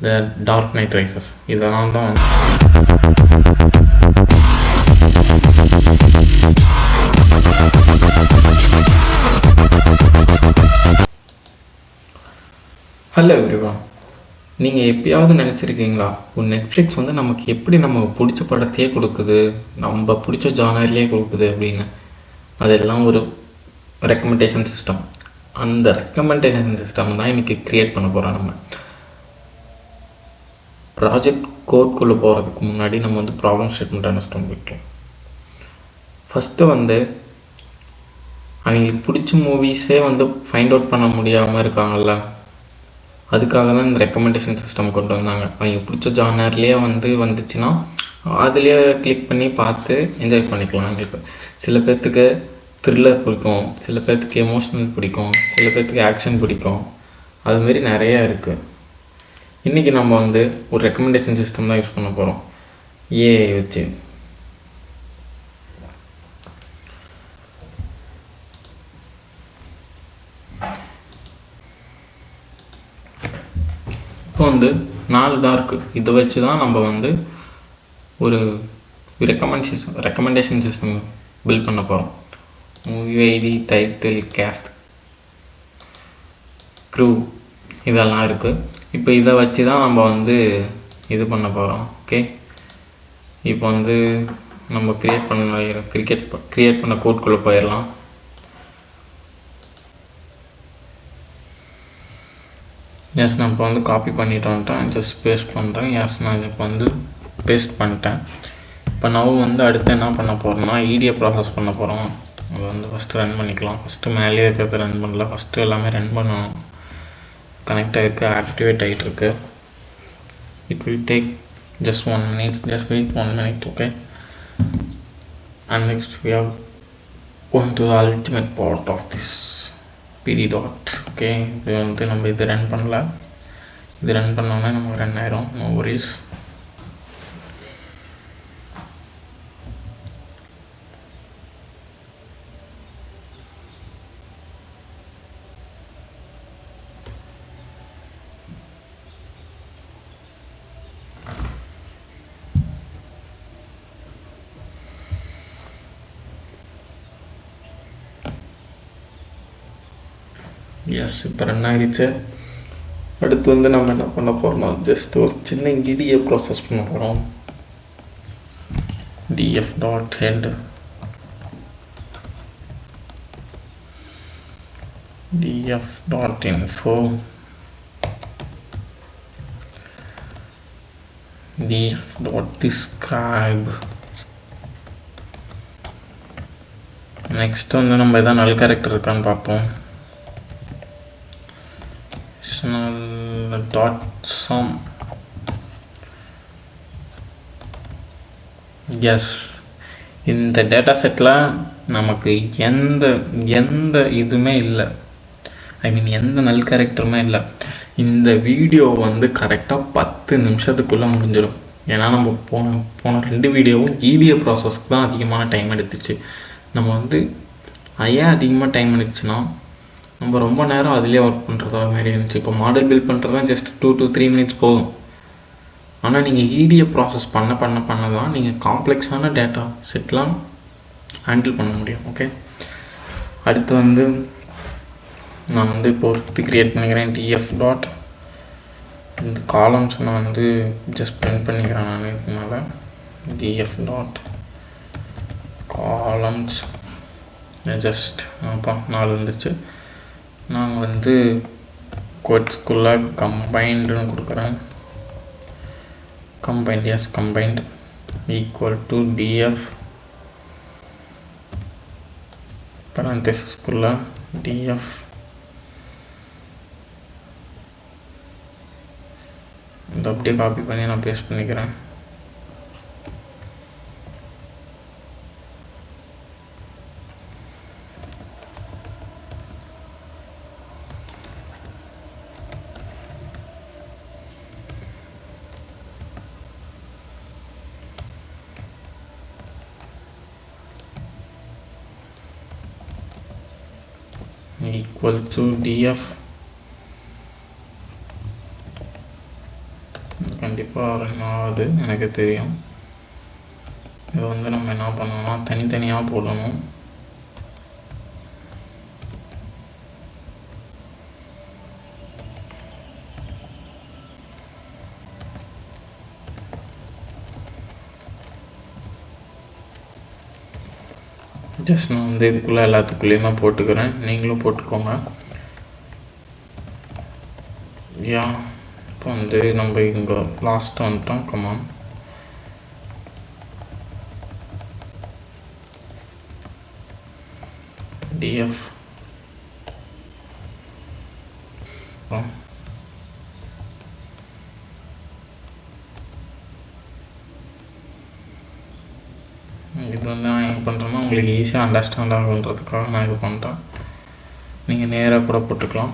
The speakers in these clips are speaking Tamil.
The Dark Knight Rises. இதெல்லாம் தான் ஹலோ எவ்ரிவன். நீங்கள் எப்பயாவது நினச்சிருக்கீங்களா, ஒரு நெட்ஃப்ளிக்ஸ் வந்து நமக்கு எப்படி நமக்கு பிடிச்ச படத்தையே கொடுக்குது, நம்ம பிடிச்ச ஜானர்லேயே கொடுக்குது அப்படின்னு. அதெல்லாம் ஒரு ரெக்கமெண்டேஷன் சிஸ்டம். அந்த ரெக்கமெண்டேஷன் சிஸ்டம் தான் இன்றைக்கி க்ரியேட் பண்ண போகிறோம். நம்ம ப்ராஜெக்ட் கோட்குள்ளே போகிறதுக்கு முன்னாடி நம்ம வந்து ப்ராப்ளம் ஸ்டேட்மெண்ட் அண்டர்ஸ்டாண்ட் பண்ணிக்கலாம். ஃபஸ்ட்டு வந்து அவங்களுக்கு பிடிச்ச மூவிஸே வந்து ஃபைண்ட் அவுட் பண்ண முடியாமல் இருக்காங்கல்ல, அதுக்காக தான் இந்த ரெக்கமெண்டேஷன் சிஸ்டம் கொண்டு வந்தாங்க. அவங்க பிடிச்ச ஜானர்லேயே வந்துச்சுன்னா அதுலேயே கிளிக் பண்ணி பார்த்து என்ஜாய் பண்ணிக்கலாம். எங்களுக்கு சில பேர்த்துக்கு த்ரில்லர் பிடிக்கும், சில பேர்த்துக்கு எமோஷ்னல் பிடிக்கும், சில பேர்த்துக்கு ஆக்ஷன் பிடிக்கும், அதுமாரி நிறையா இருக்குது. இன்றைக்கி நம்ம வந்து ஒரு ரெக்கமெண்டேஷன் சிஸ்டம் தான் யூஸ் பண்ண போகிறோம், ஏஐ வச்சு. இப்போ வந்து 4 தான் இருக்குது. இதை வச்சு தான் நம்ம வந்து ஒரு ரெக்கமெண்டேஷன் சிஸ்டம் பில்ட் பண்ண போகிறோம். Movie ID, title, cast, crew இதெல்லாம் இருக்குது. இப்போ இதை வச்சு தான் நம்ம வந்து இது பண்ண போகிறோம். ஓகே, இப்போ வந்து நம்ம க்ரியேட் பண்ண கோட்குள்ளே போயிடலாம். எஸ், நான் இப்போ வந்து காப்பி பண்ணிட்டு வந்துட்டேன். ஜஸ்ட் பேஸ்ட் பண்ணுறேன். எஸ், நான் இப்போ வந்து பேஸ்ட் பண்ணிட்டேன். இப்போ நான் வந்து அடுத்து என்ன பண்ண போகிறேன்னா, ஈடியை ப்ராசஸ் பண்ண போகிறோம். அதை வந்து ஃபஸ்ட்டு ரன் பண்ணிக்கலாம். ஃபஸ்ட்டு மேலேயே இருக்கிறத ரன் பண்ணல, ஃபஸ்ட்டு எல்லாமே ரன் பண்ணணும். கனெக்ட் ஆகிருக்கு, ஆக்டிவேட் ஆகிட்டுருக்கு. It will take just 1 minute. Just wait 1 minute. Okay, and next we have gone to the ultimate part of this pd dot. Okay, இது வந்து நம்ம இது ரன் பண்ணல. இது ரன் பண்ணோன்னா நமக்கு ரன் ஆயிரும். No worries. எஸ், இப்போ ரன் ஆகிடுச்சு. அடுத்து வந்து நம்ம என்ன பண்ண போகிறோம்னா, ஜஸ்ட் ஒரு சின்ன இடியை ப்ராசஸ் பண்ண போகிறோம். df dot head df dot info df dot describe. Next வந்து நம்ம எதாவது நல் கேரக்டர் இருக்கான்னு பார்ப்போம். Dot sum. எஸ், இந்த டேட்டா செட்டில் நமக்கு எந்த இதுவுமே இல்லை. ஐ மீன் எந்த நல் கேரக்டருமே இல்லை. இந்த வீடியோ வந்து கரெக்டாக 10 நிமிஷத்துக்குள்ளே முடிஞ்சிடும். ஏன்னா நம்ம போன 2 வீடியோவும் ஈடிஏ ப்ராசஸ்க்கு தான் அதிகமான டைம் எடுத்துச்சு. நம்ம வந்து ஏன் அதிகமாக டைம் எடுத்துச்சுன்னா, நம்ம ரொம்ப நேரம் அதிலே ஒர்க் பண்ணுறதா மாதிரி இருந்துச்சு. இப்போ மாடல் பில்ட் பண்ணுறது தான் ஜஸ்ட் 2 to 3 minutes போதும். ஆனால் நீங்கள் ஈடியை ப்ராசஸ் பண்ண தான் நீங்கள் காம்ப்ளெக்ஸான டேட்டா செட்லாம் ஹேண்டில் பண்ண முடியும். ஓகே, அடுத்து வந்து நான் வந்து இப்போ ஒருத்தி க்ரியேட் பண்ணிக்கிறேன். df டாட் இந்த காலம்ஸ் நான் வந்து ஜஸ்ட் பிரிண்ட் பண்ணிக்கிறேன். நான் இதனால df டாட் காலம்ஸ் ஜஸ்ட் 4 இருந்துச்சு. நான் வந்து கோட்ஸ்குள்ளே கம்பைண்டுன்னு கொடுக்குறேன். Combined, yes, combined equal to df parenthesisக்குள்ளே df இந்த அப்படியே காப்பி பண்ணி நான் பேஸ்ட் பண்ணிக்கிறேன். equal to df கண்டிப்பாக ரன் ஆகுது, எனக்கு தெரியும். இது வந்து நம்ம என்ன பண்ணணும்னா தனித்தனியாக போடணும். ஜஸ்ட் நான் வந்து இதுக்குள்ளே எல்லாத்துக்குள்ளேயுமே போட்டுக்கிறேன், நீங்களும் போட்டுக்கோங்க. யா இப்போ வந்து நம்ம இங்கே லாஸ்ட்டாக வந்துட்டோம். கமான், df இது வந்து நான் என்ன பண்ணுறேன்னா உங்களுக்கு ஈஸியாக அண்டர்ஸ்டாண்ட் ஆகுன்றதுக்காக நான் இது பண்ணுறேன். நீங்கள் நேராக கூட போட்டுக்கலாம்.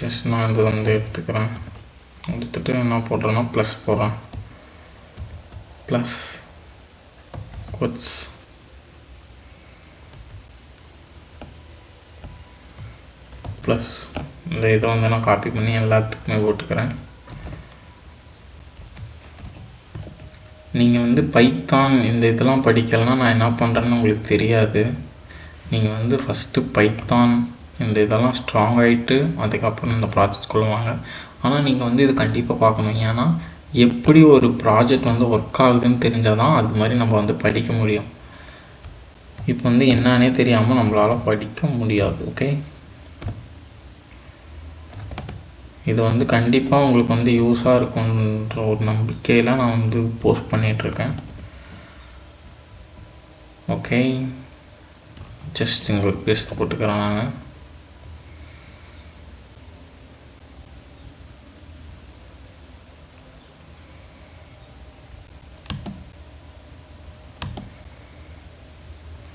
ஜஸ்ட் நான் இது வந்து எடுத்துக்கிறேன். எடுத்துகிட்டு என்ன போடுறேன்னா ப்ளஸ் போடுறேன். ப்ளஸ் கோட்ஸ் ப்ளஸ் இந்த இதை வந்து நான் காப்பி பண்ணி எல்லாத்துக்குமே போட்டுக்கிறேன். நீங்கள் வந்து பைத்தான் இந்த இதெல்லாம் படிக்கலைன்னா நான் என்ன பண்ணுறேன்னு உங்களுக்கு தெரியாது. நீங்கள் வந்து ஃபஸ்ட்டு பைத்தான் இந்த இதெல்லாம் ஸ்ட்ராங் ஆகிட்டு அதுக்கப்புறம் இந்த ப்ராஜெக்ட்குள்ளே வாங்க. ஆனால் நீங்கள் வந்து இது கண்டிப்பாக பார்க்கணும். ஏன்னா எப்படி ஒரு ப்ராஜெக்ட் வந்து ஒர்க் ஆகுதுன்னு தெரிஞ்சால் தான் அது மாதிரி நம்ம வந்து படிக்க முடியும். இப்போ வந்து என்னன்னே தெரியாமல் நம்மளால் படிக்க முடியாது. ஓகே, இது வந்து கண்டிப்பாக உங்களுக்கு வந்து யூஸாக இருக்குன்ற ஒரு நம்பிக்கையில் நான் வந்து போஸ்ட் பண்ணிகிட்ருக்கேன். ஓகே, ஜஸ்ட் உங்களுக்கு பேஸ்ட் போட்டுக்கிறேன் நான்.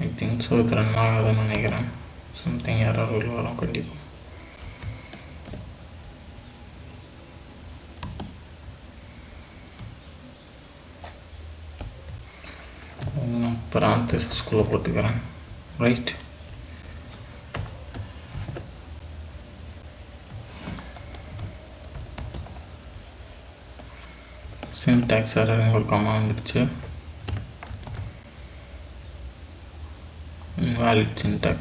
ஐ திங்க் ஸோ இது ரன் ஆகாதுன்னு நினைக்கிறேன். சம்திங் எரர் வரும் கண்டிப்பாக. parenthesisக்குள்ளே போட்டுக்கிறேன். ரைட், சின்டாக்ஸ் எரர் ஒரு கமா வந்துடுச்சு. invalid syntax,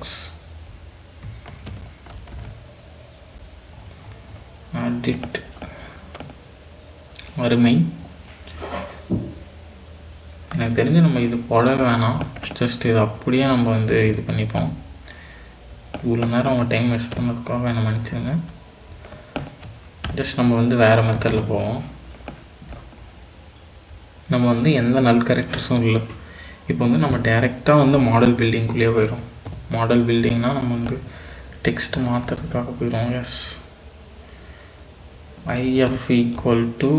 edit வறுமை. எனக்கு தெரிஞ்சு நம்ம இது போட வேணாம், ஜஸ்ட் இது அப்படியே நம்ம வந்து இது பண்ணிப்போம். இவ்வளோ நேரம் அவங்க டைம் வேஸ்ட் பண்ணதுக்காக என்ன மன்னிச்சிருங்க. ஜஸ்ட் நம்ம வந்து வேறு மெத்தடில் போவோம். நம்ம வந்து எந்த நல் கேரக்டர்ஸும் இல்லை. இப்போ வந்து நம்ம டைரெக்டாக வந்து மாடல் பில்டிங்குள்ளேயே போயிடும். மாடல் பில்டிங்னால் நம்ம வந்து டெக்ஸ்ட் மாற்றுறதுக்காக போயிடும். எஸ், if ஈக்குவல் டு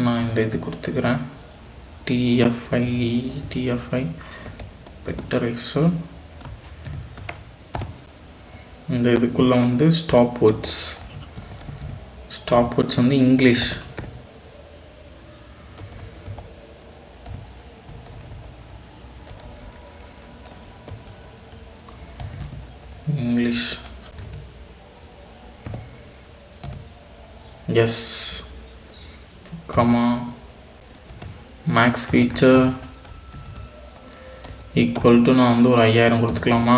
நான் இந்த இது கொடுத்துக்கிறேன், tfi வெக்டரைஸு. இந்த இதுக்குள்ளே வந்து ஸ்டாப் வேர்ட்ஸ் வந்து English. Yes, comma max feature equal to நான் வந்து ஒரு 5000 கொடுத்துக்கலாமா?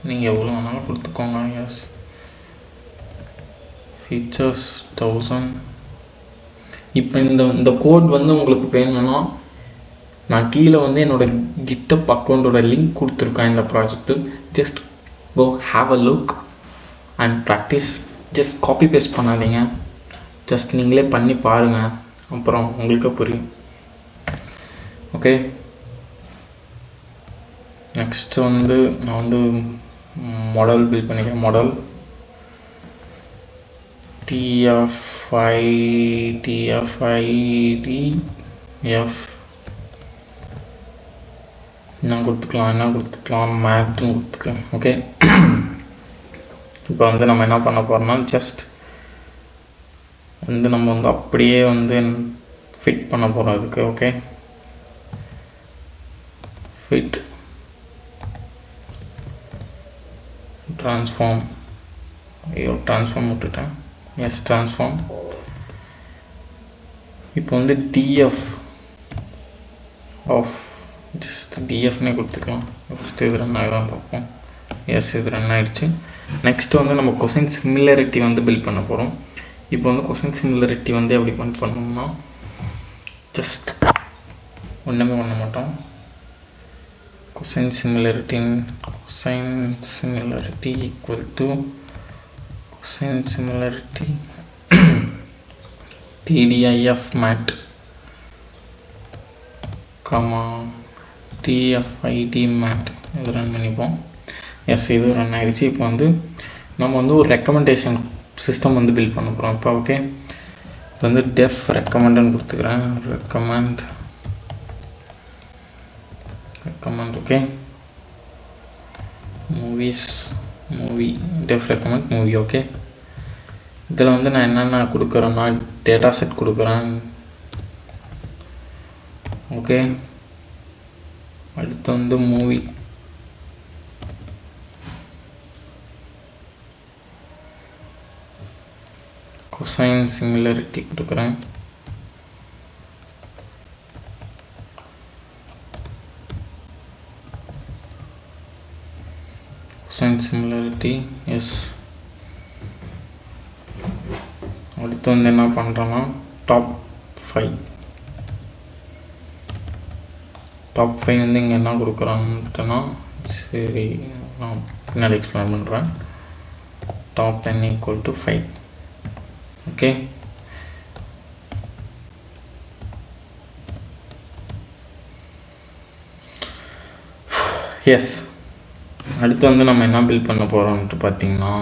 நீங்கள் எவ்வளோ வேணாலும் கொடுத்துக்கோங்க. Yes, features 1000. இப்போ இந்த கோட் வந்து உங்களுக்கு வேணும்னா நான் கீழே வந்து என்னோடய கிட்டப் அக்கௌண்ட்டோட லிங்க் கொடுத்துருக்கேன் இந்த project. Just go have a look and practise. Just copy paste பண்ணாதீங்க, ஜஸ்ட் நீங்களே பண்ணி பாருங்கள், அப்புறம் உங்களுக்கே புரியும். ஓகே, நெக்ஸ்ட்டு வந்து நான் வந்து மாடல் பில்ட் பண்ணிக்கிறேன். மாடல் tfidf என்ன கொடுத்துக்கலாம் மேட்னு கொடுத்துக்கலாம். ஓகே, இப்போ வந்து நம்ம என்ன பண்ண போகிறோம்னா ஜஸ்ட் வந்து நம்ம வந்து அப்படியே வந்து ஃபிட் பண்ண போகிறோம் அதுக்கு. Okay, fit transform. ஐயோ ட்ரான்ஸ்ஃபார்ம் விட்டுட்டேன். Yes transform. இப்போ வந்து டிஎஃப் ஆஃப் ஜஸ்ட் டிஎஃப்னே கொடுத்துக்கலாம். ஃபஸ்ட்டு இது ரன் ஆகிடும் பார்ப்போம். எஸ் இது ரன் ஆகிடுச்சு. நெக்ஸ்ட்டு வந்து நம்ம கொசைன் சிமிலரிட்டி வந்து பில்ட் பண்ண போகிறோம். இப்போ வந்து கொசைன் சிமிலரிட்டி வந்து எப்படி பண்ணோம்னா ஜஸ்ட் ஒன்றுமே பண்ண மாட்டோம். Cosine similarity equal to cosine similarity TDIF mat TFID mat இது ரன் பண்ணிப்போம். எஸ் இது ரன் ஆகிடுச்சு. இப்போ வந்து நம்ம வந்து ஒரு ரெக்கமெண்டேஷன் சிஸ்டம் வந்து பில்ட் பண்ண போகிறோம். இப்போ ஓகே இப்போ வந்து டெஃப் ரெக்கமெண்டுன்னு கொடுத்துக்கிறேன். Recommend okay movie def recommend movie. Okay இதில் வந்து நான் என்னென்ன கொடுக்குறேன்னா டேட்டா செட் கொடுக்குறேன். ஓகே அடுத்து வந்து மூவி கொசைன் சிமிலரிட்டி கொடுக்குறேன். Cosine similarity yes. அடுத்து வந்து என்ன பண்ணுறோன்னா டாப் 5 வந்து இங்கே என்ன கொடுக்குறான்ட்டுனா சரி நான் பின்னாடி எக்ஸ்பிளைன் பண்ணுறேன். Top n equal to 5. Okay yes. அடுத்து வந்து நம்ம என்ன பில்ட் பண்ண போகிறோம்ட்டு பார்த்தீங்கன்னா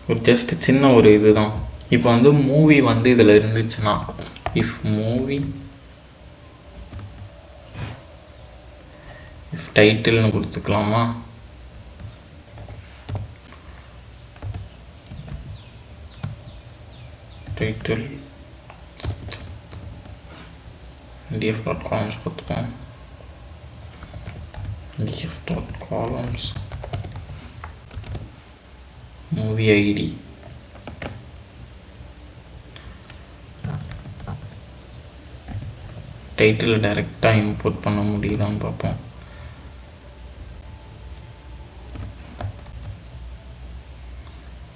ஒரு ஜஸ்ட் சின்ன ஒரு இதுதான். இப்போ வந்து மூவி வந்து இதில் இருந்துச்சுன்னா இஃப் டைட்டில்னு கொடுத்துக்கலாமா? டைட்டில் df.columns கொடுத்துப்போம். df.columns மூவி ஐடி டைட்டில் டைரெக்டாக இம்போர்ட் பண்ண முடியுதான்னு பார்ப்போம்.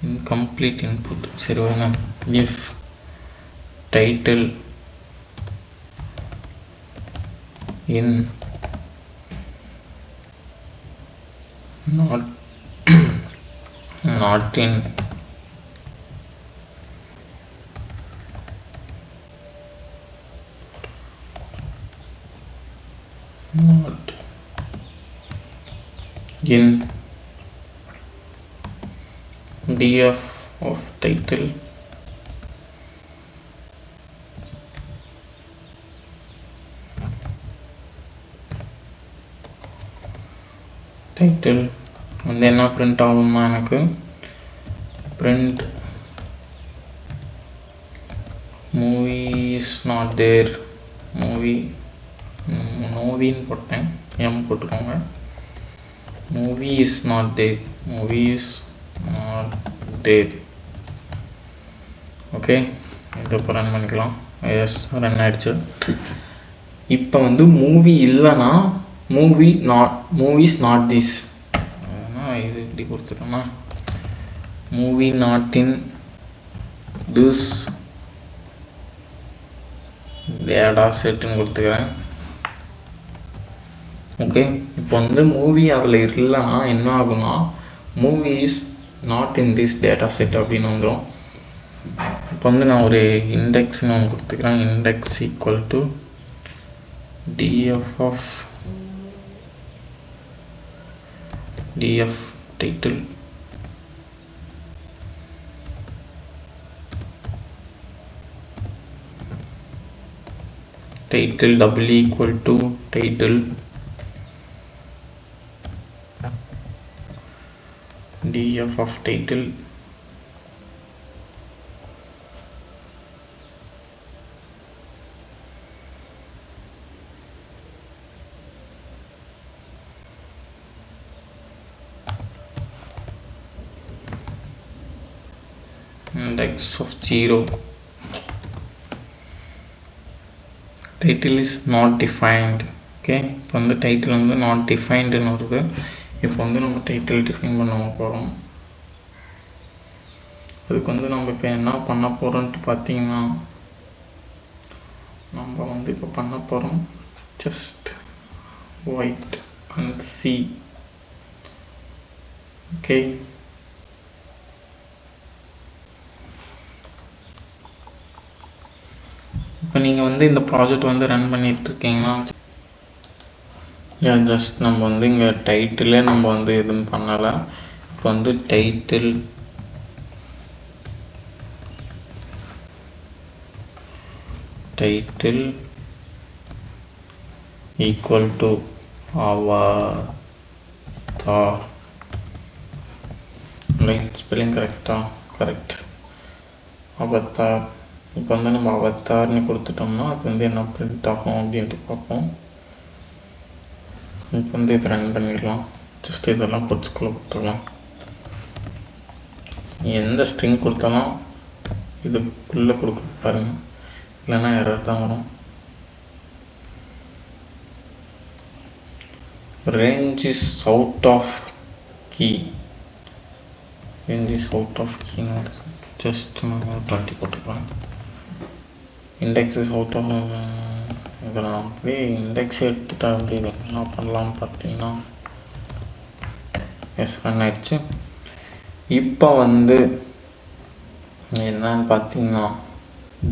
இன்கம்ப்ளீட் இன்புட் சரி வருங்க. If title in not in df of title வந்து என்ன பிரிண்ட் ஆகும்னா எனக்கு print movie is not there. மூவின்னு போட்டேன், எம் போட்டுக்கோங்க. Movie is not there. Okay இதை இப்போ ரன் பண்ணிக்கலாம். எஸ் ரன் ஆகிடுச்சு. இப்போ வந்து மூவி இல்லைன்னா மூவிஸ் நாட் திஸ். இது இப்படி கொடுத்துட்டோம்னா movie not in this data செட்டுன்னு கொடுத்துக்கிறேன். ஓகே இப்போ வந்து மூவி அதில் இல்லைன்னா என்ன ஆகும்னா movie is not in this data set அப்படின்னு வந்துடும். இப்போ வந்து நான் ஒரு இண்டெக்ஸ்னு ஒன்று கொடுத்துக்கிறேன். Index equal to df of df title double equal to title df of title index of 0. Title is not defined. Okay, இப்போ வந்து டைட்டில் வந்து நாட் டிஃபைன்டுன்னு வருது. இப்போ வந்து நம்ம டைட்டில் டிஃபைன் பண்ண போகிறோம். அதுக்கு வந்து நம்ம இப்போ என்ன பண்ண போகிறோன்ட்டு பார்த்தீங்கன்னா, நம்ம வந்து இப்போ பண்ண போகிறோம் just wait and see. Okay, இப்போ நீங்கள் வந்து இந்த ப்ராஜெக்ட் வந்து ரன் பண்ணிட்டு இருக்கீங்கன்னா, ஜஸ்ட் நம்ம வந்து இங்கே டைட்டிலே நம்ம வந்து எதுவும் பண்ணலை. இப்போ வந்து title equal to avatar. Spelling கரெக்டா? Correct, avatar. இப்போ வந்து நம்ம அவதார்னு கொடுத்துட்டோம்னா அது வந்து என்ன பிரிண்ட் ஆகும் அப்படின்ட்டு பார்ப்போம். இப்போ வந்து இது ரன் பண்ணிடலாம். ஜஸ்ட் இதெல்லாம் கொச்சுக்குள்ளே கொடுத்துடலாம். எந்த ஸ்ட்ரிங் கொடுத்தாலும் இதுக்குள்ளே கொடுக்க பாருங்க, இல்லைன்னா எரர் தான் வரும். range is out of key. range is out of key just 20 போட்டுக்கலாம். index is out of இதெல்லாம் அப்படியே இண்டெக்ஸ் எடுத்துட்டா அப்படி என்ன பண்ணலாம்னு பார்த்தீங்கன்னா, எஸ் ரன் ஆயிடுச்சு. இப்போ வந்து என்னன்னு பார்த்தீங்கன்னா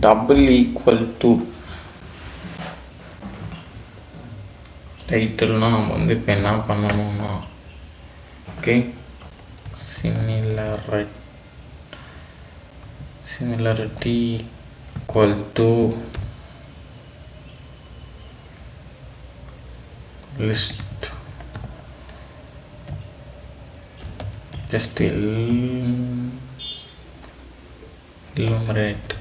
டபுள் ஈக்குவல் டு டைட்டில்னா நம்ம வந்து இப்போ என்ன பண்ணணும்னா, okay, similarity equal to list, just enumerate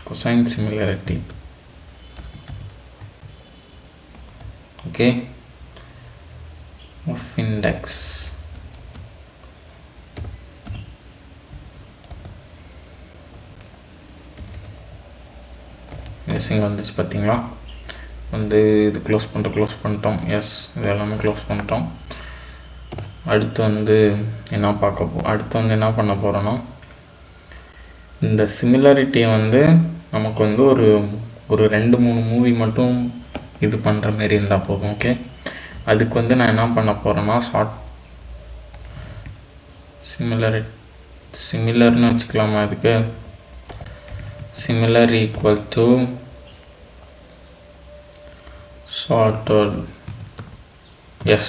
cosine similarity. okay, of index. Missing வந்துச்சு பார்த்தீங்களா? வந்து இது க்ளோஸ் பண்ணிட்டோம். எஸ், இது எல்லாமே க்ளோஸ் பண்ணிட்டோம். அடுத்து வந்து என்ன பண்ண போகிறோன்னா, இந்த சிமிலாரிட்டியை வந்து நமக்கு வந்து ஒரு 2-3 மூவி மட்டும் இது பண்ணுற மாரி இருந்தால் போதும். ஓகே, அதுக்கு வந்து நான் என்ன பண்ண போகிறேன்னா, சிமிலர்னு வச்சுக்கலாமா? அதுக்கு similar equal to sorted. yes,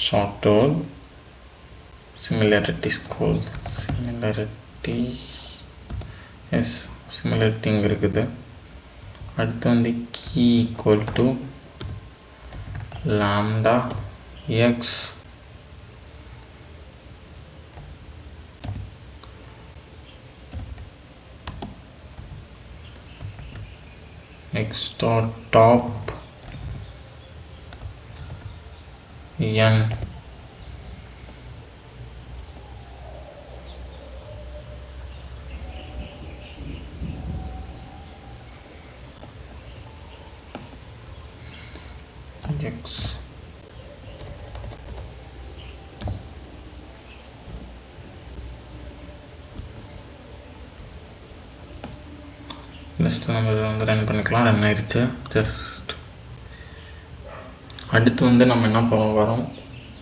sorted similarity is called similarity. yes, similarity இங்க இருக்குது. அடுத்து வந்து key equal to lambda x x dot top n x next நம்ம இதை வந்து ரன் பண்ணிக்கலாம். ரன் ஆயிடுச்சு. ஜஸ்ட் அடுத்து வந்து நம்ம என்ன பண்ண வரோம்,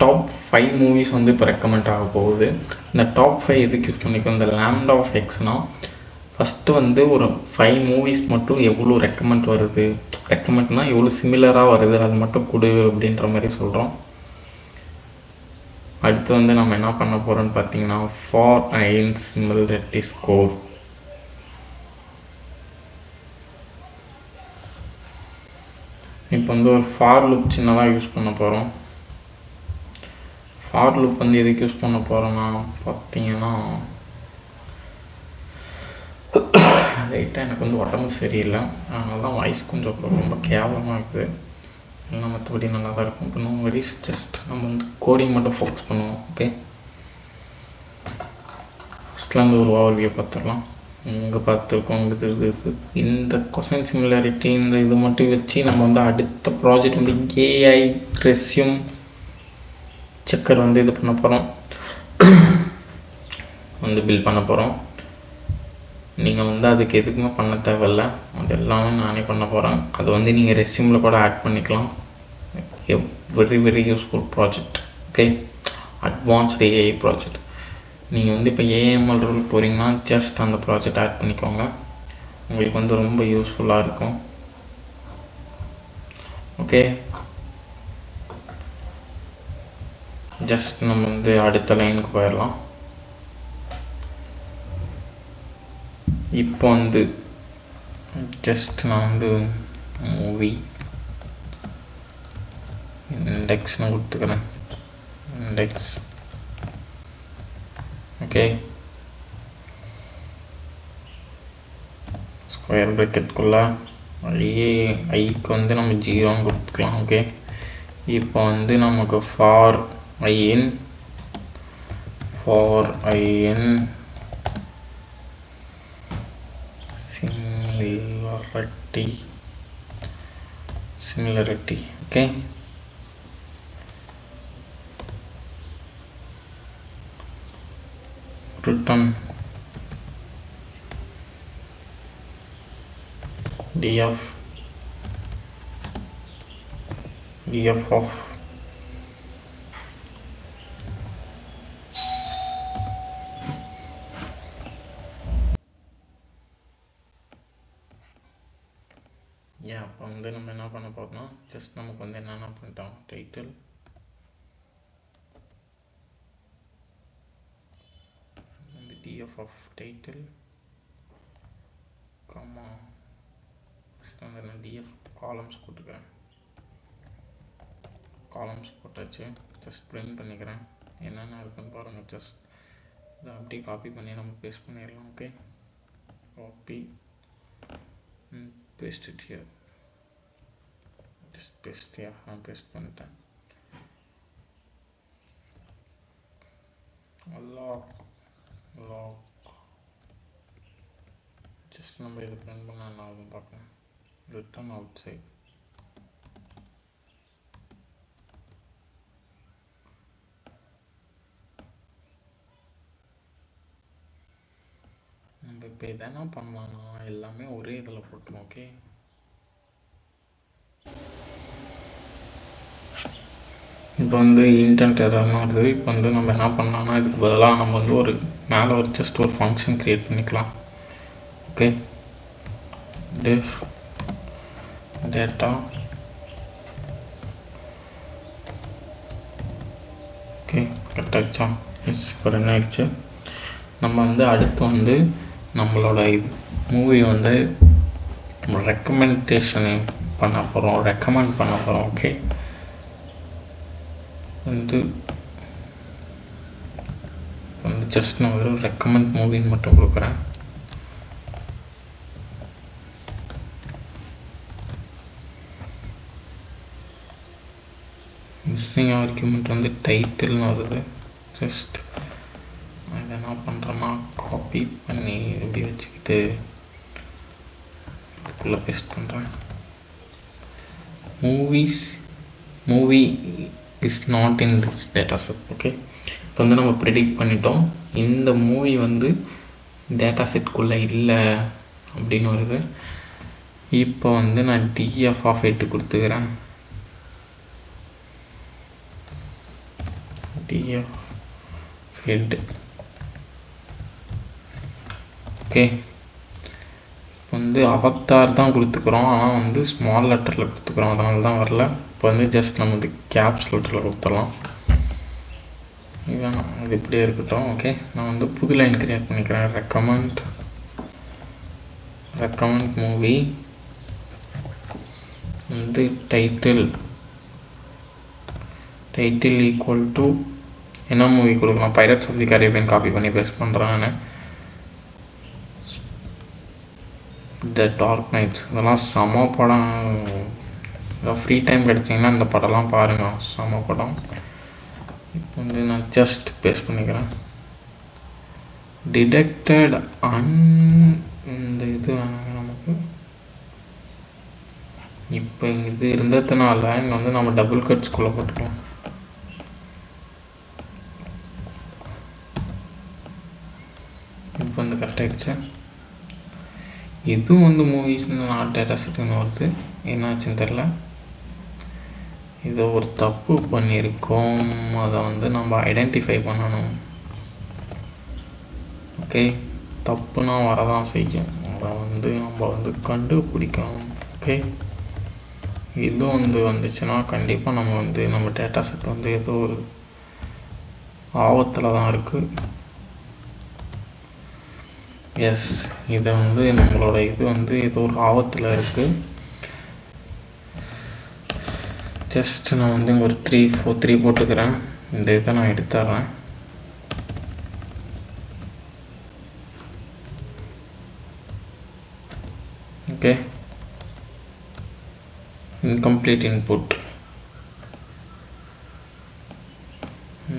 டாப் 5 மூவிஸ் வந்து இப்போ ரெக்கமெண்ட் ஆக போகுது. இந்த டாப் 5 எதுக்கு யூஸ் பண்ணிக்கோ, இந்த லேம்டா ஆஃப் எக்ஸ்னால் ஃபஸ்ட்டு வந்து ஒரு 5 மூவிஸ் மட்டும் எவ்வளோ ரெக்கமெண்ட்னா எவ்வளோ சிமிலராக வருது அது மட்டும் கொடு அப்படின்ற மாதிரி சொல்கிறோம். அடுத்து வந்து நம்ம என்ன பண்ண போகிறோம்னு பார்த்தீங்கன்னா, ஃபார் ஐன் சிமிலரிட்டி ஸ்கோர். இப்போ வந்து ஒரு ஃபார் லூப் சின்னதாக யூஸ் பண்ண போகிறோம். ஃபார் லூப் வந்து எதுக்கு யூஸ் பண்ண போகிறோன்னா பார்த்தீங்கன்னா, லைட்டாக எனக்கு வந்து உடம்பு சரியில்லை, அதனால தான் வாய்ஸ் கொஞ்சம் ரொம்ப கேவலமாக இருக்குது. எல்லாம் மற்றபடி நல்லா தான் இருக்கும். இப்போ நோ வரிஸ், ஜஸ்ட் நம்ம வந்து கோடிங் மட்டும் ஃபோக்கஸ் பண்ணுவோம். ஓகே, ஃபஸ்ட்லேருந்து ஒரு ஓவர்வியூ பார்த்துடலாம். இங்கே பார்த்துருக்கோம். இது இந்த கொஸ்டின் சிமிலாரிட்டி இந்த இது மட்டும் வச்சு நம்ம வந்து அடுத்த ப்ராஜெக்ட் வந்து ஏஐ ரெஸ்யூம் செக்கர் வந்து இது பண்ண போகிறோம், வந்து பில் பண்ண போகிறோம். நீங்கள் வந்து அதுக்கு எதுக்குமே பண்ண தேவையில்ல, அது எல்லாமே நானே பண்ண போகிறேன். அது வந்து நீங்கள் ரெஸ்யூமில் கூட ஆட் பண்ணிக்கலாம். Very very useful project. Okay, advanced AI project. நீங்கள் வந்து இப்போ ஏஎம்எல் ரூல் போகிறீங்கன்னா ஜஸ்ட் அந்த ப்ராஜெக்ட் ஆட் பண்ணிக்கோங்க, உங்களுக்கு வந்து ரொம்ப யூஸ்ஃபுல்லாக இருக்கும். ஓகே, ஜஸ்ட் நம்ம வந்து அடுத்த லைனுக்கு போயிடலாம். இப்போ வந்து ஜஸ்ட் நான் வந்து மூவி இண்டெக்ஸ்னு கொடுத்துக்கிறேன். இண்டெக்ஸ். ஓகே, ஸ்கொயர் ப்ராக்கெட்டுக்குள்ளே ஐக்கு வந்து நம்ம 0ன்னு கொடுத்துக்கலாம். ஓகே, இப்போ வந்து நமக்கு for i in similarity. Okay, return df of இப்போ வந்து நம்ம என்ன பண்ண போகிறோம்னா ஜஸ்ட் நமக்கு வந்து என்னென்ன பண்ணிட்டோம், டைட்டில் வந்து df of title comma first வந்து நான் df காலம்ஸ் போட்டுக்கிறேன். காலம்ஸ் போட்டாச்சு. ஜஸ்ட் பிரிண்ட் பண்ணிக்கிறேன், என்னென்ன இருக்குன்னு பாருங்கள். ஜஸ்ட் இதை அப்படியே காப்பி பண்ணி நம்ம பேஸ்ட் பண்ணிடலாம். Okay, copy paste it here. Just paste. நான் paste பண்ணிட்டேன். lock just நம்ம இது பிரிண்ட் பண்ண என்ன ஆகும் பார்க்கலாம். return outside. நம்ம இப்போ எதனா பண்ணலாம்னா எல்லாமே ஒரே இதில் போட்டோம். ஓகே, இப்போ வந்து இன்டென்ட் எதாவது வருது. இப்போ வந்து நம்ம என்ன பண்ணலாம்னா இதுக்கு பதிலாக நம்ம வந்து ஒரு மேலே ஒரு ஜஸ்ட் ஒரு ஃபங்க்ஷன் க்ரியேட் பண்ணிக்கலாம். ஓகே, டிஃப் டேட்டா. ஓகே, கரெக்ட் ஆகிடுச்சா? எஸ், இப்போ என்ன ஆயிடுச்சு. நம்ம வந்து அடுத்து வந்து நம்மளோட மூவி வந்து ரெக்கமெண்ட் பண்ண போகிறோம். ஓகே, வந்து ஜஸ்ட் நான் ஒரு ரெக்கமெண்ட் மூவின்னு மட்டும் கொடுக்குறேன். மிஸ்ஸிங் ஆர்குமெண்ட் வந்து டைட்டில்னு வருது. ஜஸ்ட் இதை என்ன பண்ணுறேன்னா காப்பி பண்ணி இப்படி வச்சுக்கிட்டு இதுக்குள்ளே பேஸ்ட் பண்ணுறேன். Movie is not in this data set. Okay, இப்போ வந்து நம்ம ப்ரெடிக்ட் பண்ணிட்டோம் இந்த மூவி வந்து டேட்டா செட்குள்ளே இல்லை அப்படின்னு வருது. இப்போ வந்து நான் df of it கொடுத்துக்கிறேன். df head. ஓகே, வந்து அவத்தார் தான் கொடுத்துக்கிறோம், ஆனால் வந்து ஸ்மால் லெட்டரில் கொடுத்துக்கிறோம், அதனால தான் வரல. இப்போ வந்து ஜஸ்ட் நம்ம வந்து கேப்ஸ் லெட்டரில் கொடுத்துடலாம். இதுதான், அது இப்படியே இருக்கட்டும். ஓகே, நான் வந்து புது லைன் கிரியேட் பண்ணிக்கிறேன். ரெக்கமெண்ட் மூவி வந்து டைட்டில் ஈக்குவல் டு என்ன மூவி கொடுக்கலாம், Pirates of the Caribbean copy பண்ணி பேஸ்ட் பண்ணுறேன் நான். த டார்க் நைட்ஸ், இதெல்லாம் செம படம். ஃப்ரீ டைம் கிடச்சிங்கன்னா இந்த படம்லாம் பாருங்கள், செம படம். இப்போ வந்து நான் ஜஸ்ட் பேஸ்ட் பண்ணிக்கிறேன். டிடெக்டட் இந்த இது வேணாங்க நமக்கு. இப்போ இது இருந்ததுனால இங்கே வந்து நம்ம டபுள் கட்ஸ்குள்ளே போட்டுக்கலாம். இப்போ வந்து கரெக்டாகிடுச்சு. இதுவும் வந்து மூவிஸ் நான் டேட்டா செட்டுன்னு வருது, என்னாச்சுன்னு தெரில. இதை ஒரு தப்பு பண்ணியிருக்கோம், அதை வந்து நம்ம ஐடென்டிஃபை பண்ணணும். ஓகே, தப்புனா வரதான் செய்யும், அதை வந்து நம்ம வந்து கண்டுபிடிக்கணும். ஓகே, இதுவும் வந்து வந்துச்சுன்னா கண்டிப்பாக நம்ம வந்து நம்ம டேட்டா செட் வந்து ஏதோ ஒரு ஆபத்தில் தான் இருக்குது. எஸ், இதை வந்து நம்மளோட இது வந்து ஏதோ ஒரு ஆபத்தில் இருக்குது. ஜஸ்ட் நான் வந்து ஒரு 3 போட்டுக்கிறேன். இந்த இதை நான் எடுத்துட்றேன். Okay, incomplete input.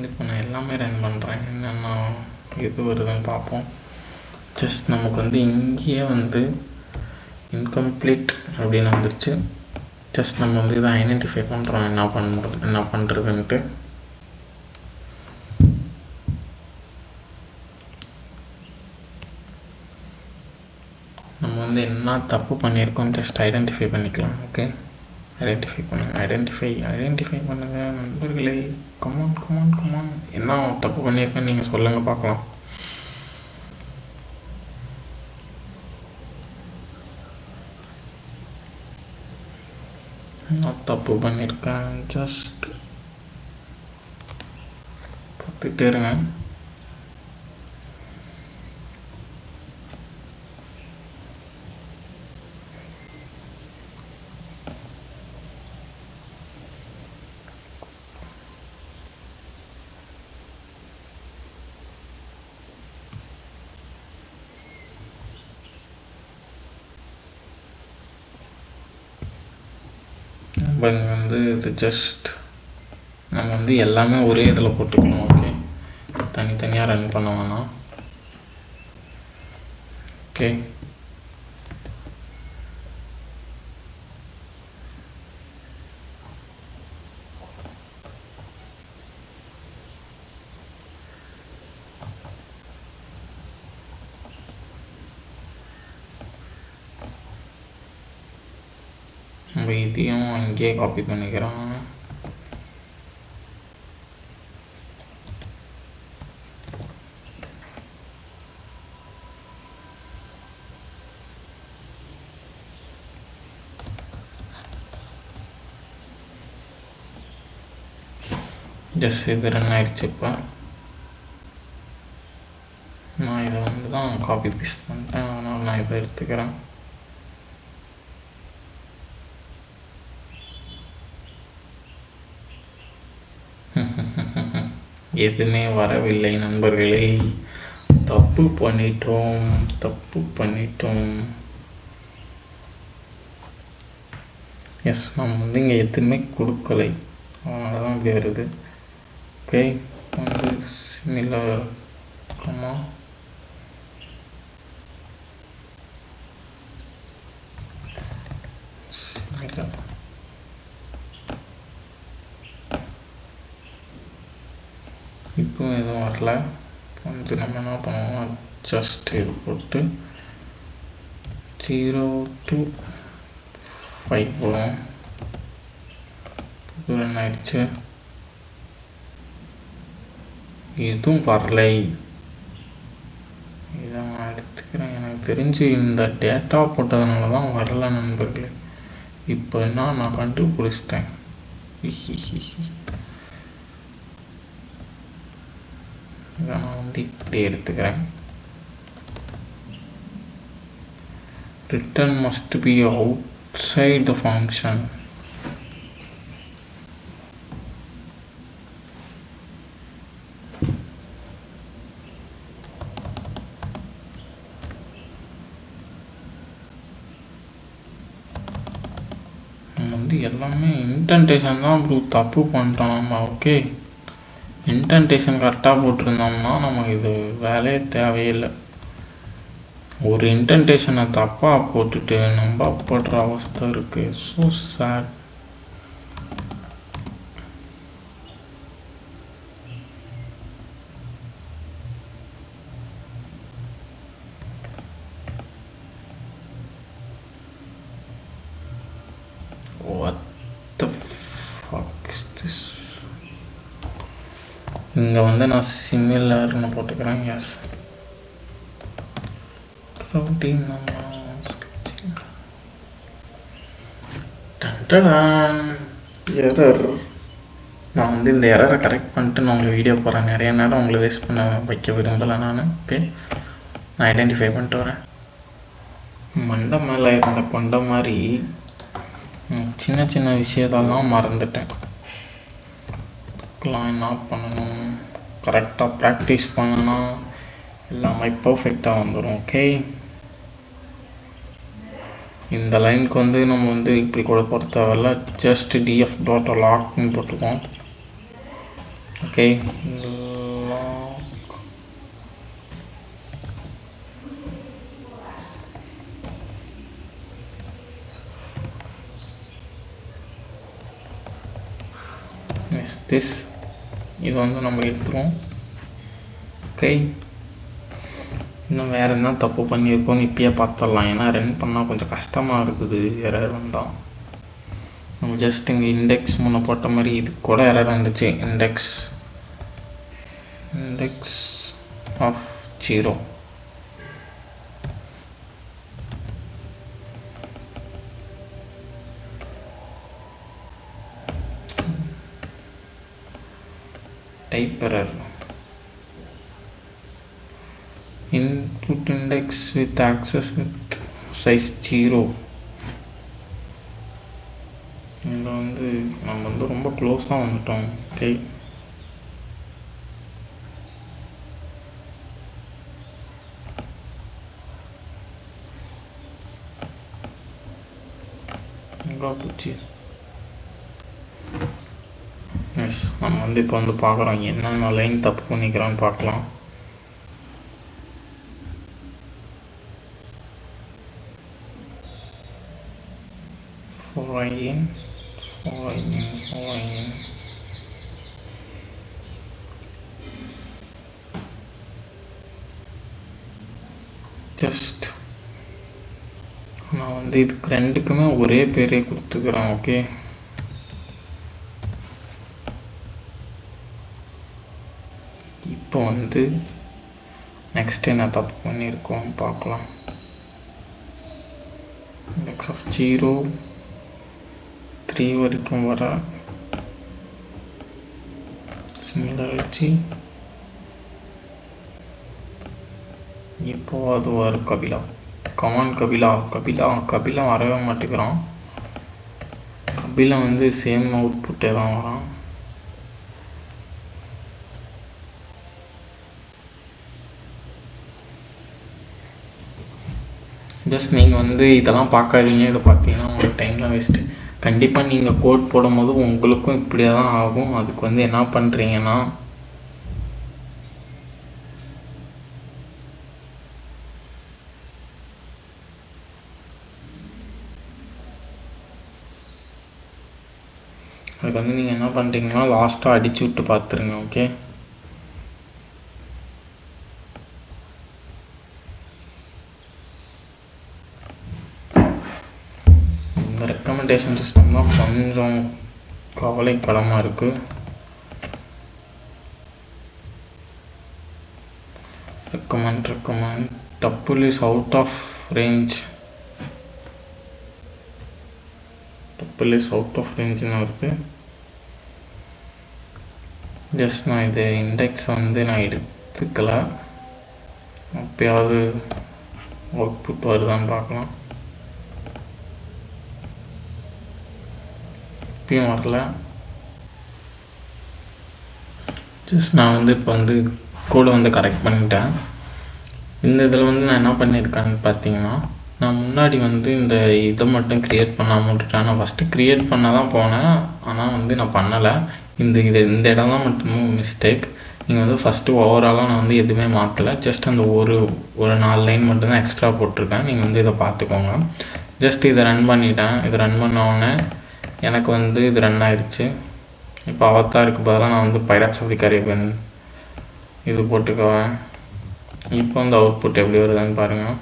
இப்போ நான் எல்லாமே ரன் பண்ணுறேன், என்னென்ன இது வருதுன்னு பார்ப்போம். ஜஸ்ட் நமக்கு வந்து இங்கேயே வந்து இன்கம்ப்ளீட் அப்படின்னு வந்துருச்சு. ஜஸ்ட் நம்ம வந்து இதை ஐடென்டிஃபை பண்ணுறோம் என்ன பண்ணுறதுன்ட்டு. நம்ம வந்து என்ன தப்பு பண்ணியிருக்கோம் ஜஸ்ட் ஐடென்டிஃபை பண்ணிக்கலாம். ஓகே, ஐடென்டிஃபை பண்ணுங்கள் நண்பர்களே. கமான் என்ன தப்பு பண்ணியிருக்கேன்னு நீங்கள் சொல்லுங்கள் பார்க்கலாம். நான் தப்பு பண்ணியிருக்கேன், ஜஸ்ட் பார்த்துட்டே இருங்க. நம்ம வந்து இது ஜஸ்ட் நம்ம வந்து எல்லாமே ஒரே இதில் போட்டுக்கணும். ஓகே, தனித்தனியாக ரன் பண்ண வேணாம். ஓகே, நம்ம இதையும் அங்கேயே காப்பி பண்ணிக்கிறோம். ஜஸ்ட் இது ரன் ஆயிடுச்சு. இப்போ நான் இதை வந்து தான் காப்பி பேஸ்ட் பண்ணிட்டேன், அதனால் நான் இதை எடுத்துக்கிறேன். எதுவுமே வரவில்லை நண்பர்களே, தப்பு பண்ணிட்டோம். எஸ், நம்ம வந்து இங்கே எதுவுமே கொடுக்கலை, அதனால தான் இப்படி வருது. ஓகே, வந்து சிமிலர் கமா சிமிலர். இப்போ எதுவும் வரல. வந்து நம்ம என்ன பண்ணுவோம், ஜஸ்ட் இது போட்டு 0 to 5 போடுவோம். இது ரன் ஆயிடுச்சு. எதுவும் வரலை, இதை நான் எடுத்துக்கிறேன். எனக்கு தெரிஞ்சு இந்த டேட்டா போட்டதுனால தான் வரல நண்பர்களே. இப்போ என்ன நான் கண்டுபிடிச்சிட்டேன். இதை நான் வந்து இப்படி எடுத்துக்கிறேன். return must be outside the function. வந்து எல்லாமே இன்டென்டேஷன் தான் ப்ரோ தப்பு பண்ணிட்டோம் நம்ம. ஓகே, இன்டென்டேஷன் கரெக்டாக போட்டிருந்தோம்னா நமக்கு இது வேலையே தேவையில்லை. ஒரு இன்டென்டேஷனை தப்பாக போட்டுட்டு நம்ம படுற அவஸ்தை இருக்குது. So sad. இங்கே வந்து நான் சிமிலர்னு போட்டுக்கிறேன். Yes, error. நான் வந்து இந்த எரரை கரெக்ட் பண்ணிட்டு நான் உங்களுக்கு வீடியோ போகிறேன். நிறைய நேரம் உங்களை வேஸ்ட் பண்ண வைக்க விரும்பலை நான். ஓகே, நான் ஐடென்டிஃபை பண்ணிட்டு வரேன். மண்டை மேலே இருந்த கொண்ட மாதிரி சின்ன சின்ன விஷயத்தெல்லாம் மறந்துட்டேன். என்ன பண்ணணும், கரெக்டாக ப்ராக்டிஸ் பண்ணனா எல்லாமே பர்ஃபெக்டாக வந்துடும். ஓகே, இந்த லைனுக்கு வந்து நம்ம வந்து இப்படி கூட போட தேவையில்ல. ஜஸ்ட் df டாட் லாக்னு போட்டுக்குவோம். ஓகே, திஸ் இது வந்து நம்ம எடுத்துருவோம். ஓகே, இன்னும் வேறு என்ன தப்பு பண்ணியிருக்கோன்னு இப்பயே பார்த்துடலாம். ஏன்னா ரன் பண்ணால் கொஞ்சம் கஷ்டமாக இருக்குது எரர் வந்தால். நம்ம ஜஸ்ட் இங்கே இண்டெக்ஸ் முன்ன போட்ட மாதிரி இது கூட எரர் வந்துச்சு. Index of 0. Type error. Input index with access with size 0. இதில் வந்து நம்ம வந்து ரொம்ப க்ளோஸாக வந்துட்டோம். ஓகே, எங்கே போச்சு? எஸ், நம்ம வந்து இப்போ வந்து பார்க்குறோம் என்னென்ன லைன் தப்பு பண்ணிக்கிறோன்னு பார்க்கலாம். foreign ஜஸ்ட் நான் வந்து இதுக்கு ரெண்டுக்குமே ஒரே பேரே கொடுத்துக்கிறேன். ஓகே, இப்போ வந்து நெக்ஸ்ட் என்ன தப்பு பண்ணியிருக்கோம் பார்க்கலாம். index of 0 3 வரைக்கும் வர சிமிலாரிட்டி. இப்போ அது வரும் கபிலா. கமான் கபிலா வரவே மாட்டேங்கிறான். கபிலா வந்து சேம் அவுட்புட்டே தான் வரான். ஜஸ்ட் நீங்கள் வந்து இதெல்லாம் பார்க்காதீங்க. இதை பார்த்தீங்கன்னா உங்களுக்கு டைம்லாம் வேஸ்ட்டு. கண்டிப்பாக நீங்கள் கோட் போடும்போது உங்களுக்கும் இப்படியே தான் ஆகும். அதுக்கு வந்து என்ன பண்ணுறீங்கன்னா, அதுக்கு வந்து நீங்கள் என்ன பண்ணுறீங்கன்னா லாஸ்ட்டாக அடிச்சு விட்டு பார்த்துருங்க. ஓகே, இந்த ரெக்கமெண்டேஷன் சிஸ்டம் தான் கொஞ்சம் கவலைக்கிடமாக இருக்குது. Recommend double is out of range. Double is out of ரேஞ்சுன்னு வருது. ஜஸ்ட் நான் இது இண்டெக்ஸ் வந்து நான் எடுத்துக்கல. அப்பயாவது அவுட்புட் வருதான்னு பார்க்கலாம். இப்பயும் வரல. ஜஸ்ட் நான் வந்து இப்போ வந்து கோடை வந்து கரெக்ட் பண்ணிட்டேன். இந்த இதில் வந்து நான் என்ன பண்ணியிருக்கேன்னு பார்த்தீங்கன்னா, நான் முன்னாடி வந்து இந்த இதை மட்டும் க்ரியேட் பண்ணாமல் விட்டுட்டேன். நான் ஃபஸ்ட்டு க்ரியேட் பண்ண தான் போனேன், ஆனால் வந்து நான் பண்ணலை. இந்த இடம் தான் மட்டும் மிஸ்டேக். நீங்கள் வந்து ஃபஸ்ட்டு ஓவராலாக நான் வந்து எதுவுமே மாற்றலை, ஜஸ்ட் அந்த ஒரு 4 லைன் மட்டும்தான் எக்ஸ்ட்ரா போட்டிருக்கேன். நீங்கள் வந்து இதை பார்த்துக்கோங்க. ஜஸ்ட் இதை ரன் பண்ணிட்டேன். இதை ரன் பண்ணோடனே எனக்கு வந்து இது ரன் ஆயிடுச்சு. இப்போ அவத்தாருக்கு பதிலாக நான் வந்து பைரட்ஸ் ஆஃப் தி கரீபியன் இது போட்டுக்குவேன். இப்போ வந்து அவுட்புட் எப்படி வருதுன்னு பாருங்கள்.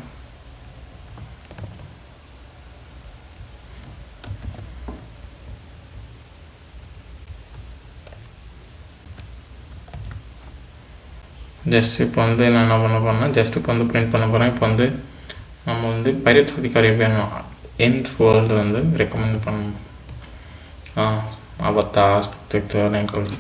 ஜஸ்ட் இப்போ வந்து நான் என்ன பண்ண போகிறேன்னா, ஜஸ்ட் இப்போ வந்து பிரிண்ட் பண்ண போகிறேன். இப்போ வந்து நம்ம வந்து Pirates of the Caribbean end world வந்து ரெக்கமெண்ட் பண்ணணும். அவத்தார் 9